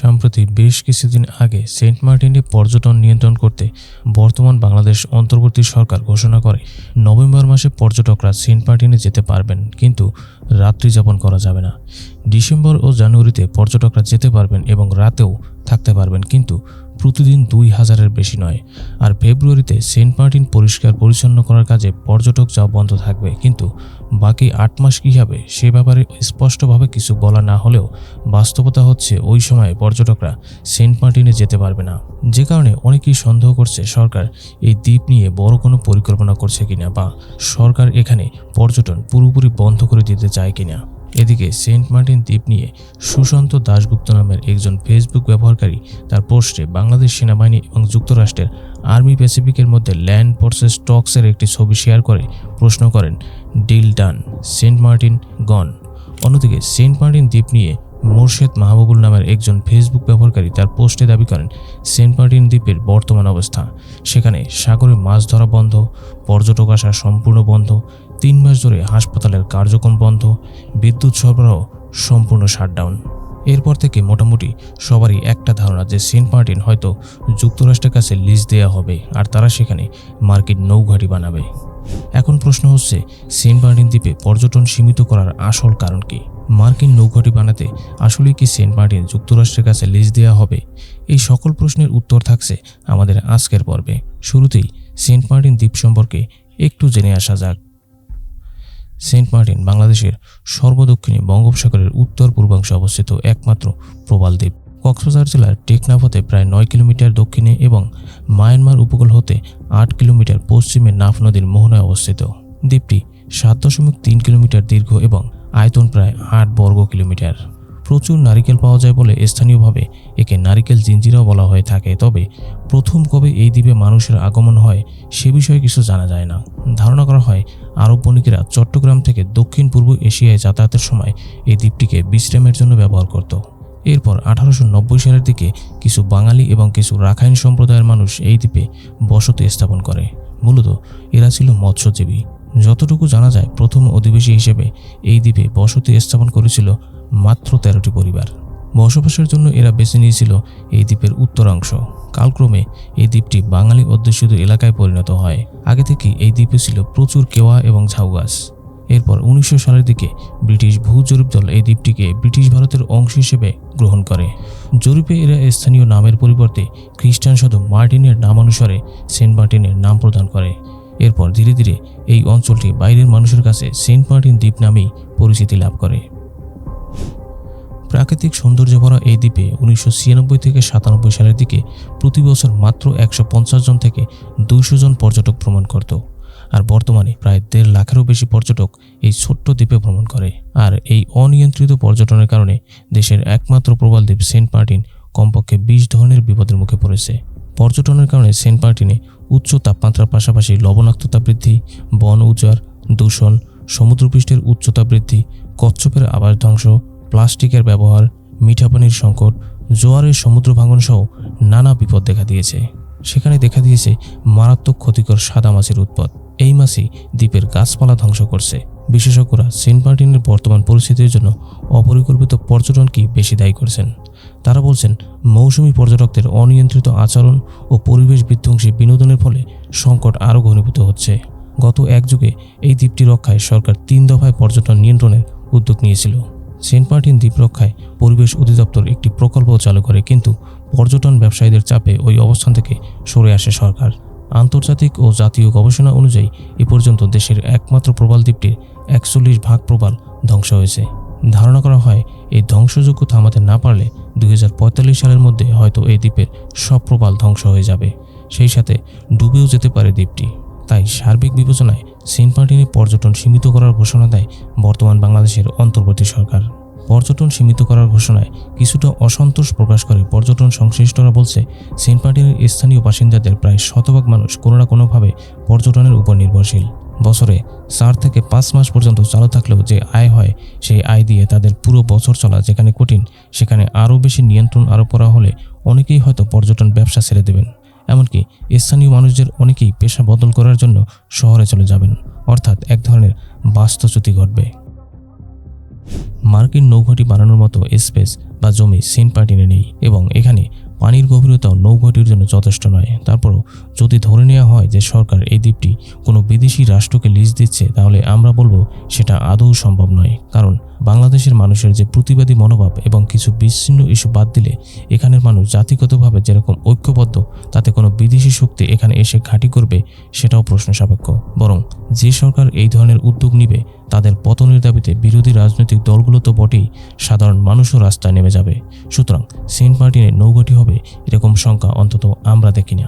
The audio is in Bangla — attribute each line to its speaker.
Speaker 1: সম্প্রতি বেশ কিছুদিন আগে সেন্ট মার্টিনে পর্যটন নিয়ন্ত্রণ করতে বর্তমান বাংলাদেশ অন্তর্বর্তী সরকার ঘোষণা করে নভেম্বর মাসে পর্যটকরা সেন্ট মার্টিনে যেতে পারবেন, কিন্তু রাত্রি যাপন করা যাবে না। ডিসেম্বর ও জানুয়ারিতে পর্যটকরা যেতে পারবেন এবং রাতেও থাকতে পারবেন, কিন্তু প্রতিদিন 2000-এর বেশি নয়। আর ফেব্রুয়ারিতে সেন্ট মার্টিন পরিষ্কার পরিচ্ছন্ন করার কাজে পর্যটক যাওয়া বন্ধ থাকবে, কিন্তু বাকি 8 মাস কী হবে সে ব্যাপারে স্পষ্টভাবে কিছু বলা না হলেও বাস্তবতা হচ্ছে ওই সময়ে পর্যটকরা সেন্ট মার্টিনে যেতে পারবে না। যে কারণে অনেকেই সন্দেহ করছে সরকার এই দ্বীপ নিয়ে বড় কোনো পরিকল্পনা করছে কিনা, বা সরকার এখানে পর্যটন পুরোপুরি বন্ধ করে দিতে চায় কিনা। এদিকে সেন্ট মার্টিন দ্বীপ নিয়ে সুশান্ত দাশগুপ্ত নামের একজন ফেসবুক ব্যবহারকারী তার পোস্টে বাংলাদেশ সেনাবাহিনী এবং যুক্তরাষ্ট্রের আর্মি প্যাসিফিকের মধ্যে ল্যান্ড ফোর্সেস টক্সের একটি ছবি শেয়ার করে প্রশ্ন করেন, ডিল ডান, সেন্ট মার্টিন গন। অন্যদিকে সেন্ট মার্টিন দ্বীপ নিয়ে মোর্শেদ মাহবুবুল নামের একজন ফেসবুক ব্যবহারকারী তার পোস্টে দাবি করেন, সেন্ট মার্টিন দ্বীপের বর্তমান অবস্থা, সেখানে সাগরে মাছ ধরা বন্ধ, পর্যটক আসা সম্পূর্ণ বন্ধ, 3 মাস ধরে হাসপাতালের কার্যক্রম বন্ধ, বিদ্যুৎ সরবরাহ সম্পূর্ণ শাটডাউন। এরপর থেকে মোটামুটি সবারই একটা ধারণা যে সেন্ট মার্টিন হয়তো যুক্তরাষ্ট্রের কাছে লিজ দেওয়া হবে আর তারা সেখানে মার্কিন নৌঘাঁটি বানাবে। এখন প্রশ্ন হচ্ছে, সেন্ট মার্টিন দ্বীপে পর্যটন সীমিত করার আসল কারণ কি? মার্কিন নৌঘাঁটি বানাতে আসলে কি সেন্ট মার্টিন যুক্তরাষ্ট্রের কাছে লিজ দেওয়া হবে? এই সকল প্রশ্নের উত্তর থাকছে আমাদের আজকের পর্বে। শুরুতেই সেন্ট মার্টিন দ্বীপ সম্পর্কে একটু জেনে আসা যাক। সেন্ট মার্টিন বাংলাদেশের সর্বদক্ষিণে বঙ্গোপসাগরের উত্তর পূর্বাংশে অবস্থিত একমাত্র প্রবাল দ্বীপ। কক্সবাজার জেলার টেকনাফ হতে প্রায় 9 কিলোমিটার দক্ষিণে এবং মায়ানমার উপকূল হতে 8 কিলোমিটার পশ্চিমে নাফ নদীর মোহনায় অবস্থিত। দ্বীপটি 7.3 কিলোমিটার দীর্ঘ এবং আয়তন প্রায় 8 বর্গ কিলোমিটার। প্রচুর নারিকেল পাওয়া যায় বলে স্থানীয়ভাবে একে নারিকেল জিঞ্জিরাও বলা হয়ে থাকে। তবে প্রথম কবে এই দ্বীপে মানুষের আগমন হয় সে বিষয়ে কিছু জানা যায় না। ধারণা করা হয় আরব বণিকেরা চট্টগ্রাম থেকে দক্ষিণ পূর্ব এশিয়ায় যাতায়াতের সময় এই দ্বীপটিকে বিশ্রামের জন্য ব্যবহার করত। এরপর 1890 সালের দিকে কিছু বাঙালি এবং কিছু রাখাইন সম্প্রদায়ের মানুষ এই দ্বীপে বসতি স্থাপন করে। মূলত এরা ছিল মৎস্যজীবী। যতটুকু জানা যায়, প্রথম অধিবাসী হিসেবে এই দ্বীপে বসতি স্থাপন করেছিল মাত্র 13টি পরিবার। বসবাসের জন্য এরা বেছে নিয়েছিল এই দ্বীপের উত্তরাংশ। কালক্রমে এই দ্বীপটি বাঙালি অধ্যুষিত এলাকায় পরিণত হয়। আগে থেকে এই দ্বীপে ছিল প্রচুর কেওয়া এবং ঝাউ গাছ। এরপর 1900 সালের দিকে ব্রিটিশ ভূ জরিপ দল এই দ্বীপটিকে ব্রিটিশ ভারতের অংশ হিসেবে গ্রহণ করে। জরিপে এরা স্থানীয় নামের পরিবর্তে খ্রিস্টান সাধু মার্টিনের নামানুসারে সেন্ট মার্টিনের নাম প্রদান করে। এরপর ধীরে ধীরে এই অঞ্চলটি বাইরের মানুষের কাছে সেন্ট মার্টিন দ্বীপ নামেই পরিচিতি লাভ করে। প্রাকৃতিক সৌন্দর্য ভরা এই দ্বীপে 1996 থেকে 97 সালের দিকে প্রতি বছর মাত্র 150 জন থেকে 200 জন পর্যটক ভ্রমণ করত। আর বর্তমানে প্রায় 1.5 লাখেরও বেশি পর্যটক এই ছোট্ট দ্বীপে ভ্রমণ করে। আর এই অনিয়ন্ত্রিত পর্যটনের কারণে দেশের একমাত্র প্রবাল দ্বীপ সেন্ট মার্টিন কমপক্ষে 20 ধরনের বিপদের মুখে পড়েছে। পর্যটনের কারণে সেন্ট মার্টিনে উচ্চ তাপমাত্রার পাশাপাশি লবণাক্ততা বৃদ্ধি, বন উজাড়, দূষণ, সমুদ্রপৃষ্ঠের উচ্চতা বৃদ্ধি, কচ্ছপের আবাস ধ্বংস, প্লাস্টিকের ব্যবহার, মিঠা পানির সংকট, জোয়ারের সমুদ্র ভাঙন সহ নানা বিপদ দেখা দিয়েছে। সেখানে দেখা দিয়েছে মারাত্মক ক্ষতিকর সাদা মাছের উৎপাত। এই মাছই দ্বীপের গাছপালা ধ্বংস করছে। বিশেষজ্ঞরা সেন্ট মার্টিনের বর্তমান পরিস্থিতির জন্য অপরিকল্পিত পর্যটনকেই বেশি দায়ী করছেন। তারা বলছেন, মৌসুমি পর্যটকদের অনিয়ন্ত্রিত আচরণ ও পরিবেশ বিধ্বংসী বিনোদনের ফলে সংকট আরও ঘনীভূত হচ্ছে। গত এক যুগে এই দ্বীপটি রক্ষায় সরকার 3 দফায় পর্যটন নিয়ন্ত্রণের উদ্যোগ নিয়েছিল। সেন্ট মার্টিন দ্বীপ রক্ষায় পরিবেশ অধিদপ্তর একটি প্রকল্প চালু করে, কিন্তু পর্যটন ব্যবসায়ীদের চাপে ওই অবস্থান থেকে সরে আসে সরকার। আন্তর্জাতিক ও জাতীয় গবেষণা অনুযায়ী এ পর্যন্ত দেশের একমাত্র প্রবাল দ্বীপটির 41 প্রবাল ধ্বংস হয়েছে। ধারণা করা হয় এই ধ্বংসযজ্ঞ থামাতে না পারলে 2045 সালের মধ্যে হয়তো এই দ্বীপের সব প্রবাল ধ্বংস হয়ে যাবে, সেই সাথে ডুবেও যেতে পারে দ্বীপটি। তাই সার্বিক বিবেচনায় সেন্ট মার্টিনে পর্যটন সীমিত করার ঘোষণা দেয় বর্তমান বাংলাদেশের অন্তর্বর্তী সরকার। পর্যটন সীমিত করার ঘোষণায় কিছুটা অসন্তোষ প্রকাশ করে পর্যটন সংশ্লিষ্টরা বলছে, সেন্ট মার্টিনের স্থানীয় বাসিন্দাদের প্রায় 100% মানুষ কোনো না কোনোভাবে পর্যটনের উপর নির্ভরশীল। বছরে 4 থেকে 5 মাস পর্যন্ত চালু থাকলেও যে আয় হয় সেই আয় দিয়ে তাদের পুরো বছর চলা যেখানে কঠিন, সেখানে আরও বেশি নিয়ন্ত্রণ আরোপ করা হলে অনেকেই হয়তো পর্যটন ব্যবসা ছেড়ে দেবেন। এমনকি স্থানীয় মানুষদের অনেকেই পেশা বদল করার জন্য শহরে চলে যাবেন। অর্থাৎ এক ধরনের বাস্তুচ্যুতি ঘটবে। মার্কিন নৌঘাঁটি বানানোর মতো স্পেস বা জমি সেন্ট মার্টিনে নেই এবং এখানে পানির গভীরতাও নৌঘাঁটির জন্য যথেষ্ট নয়। তারপরও যদি ধরে নেওয়া হয় যে সরকার এই দ্বীপটি কোনো বিদেশি রাষ্ট্রকে লিজ দিচ্ছে, তাহলে আমরা বলবো সেটা আদৌ সম্ভব নয়। কারণ বাংলাদেশের মানুষের যে প্রতিবাদী মনোভাব এবং কিছু বিচ্ছিন্ন ইস্যু বাদ দিলে এখানের মানুষ জাতিগতভাবে যেরকম ঐক্যবদ্ধ, তাতে কোনো বিদেশি শক্তি এখানে এসে ঘাঁটি করবে সেটাও প্রশ্ন সাপেক্ষ। বরং যে সরকার এই ধরনের উদ্যোগ নিবে তাদের পতনের দাবিতে বিরোধী রাজনৈতিক দলগুলো তো বটেই, সাধারণ মানুষও রাস্তায় নেমে যাবে। সুতরাং সেন্ট মার্টিনে নৌঘাঁটি হবে এরকম শঙ্কা অন্তত আমরা দেখি না।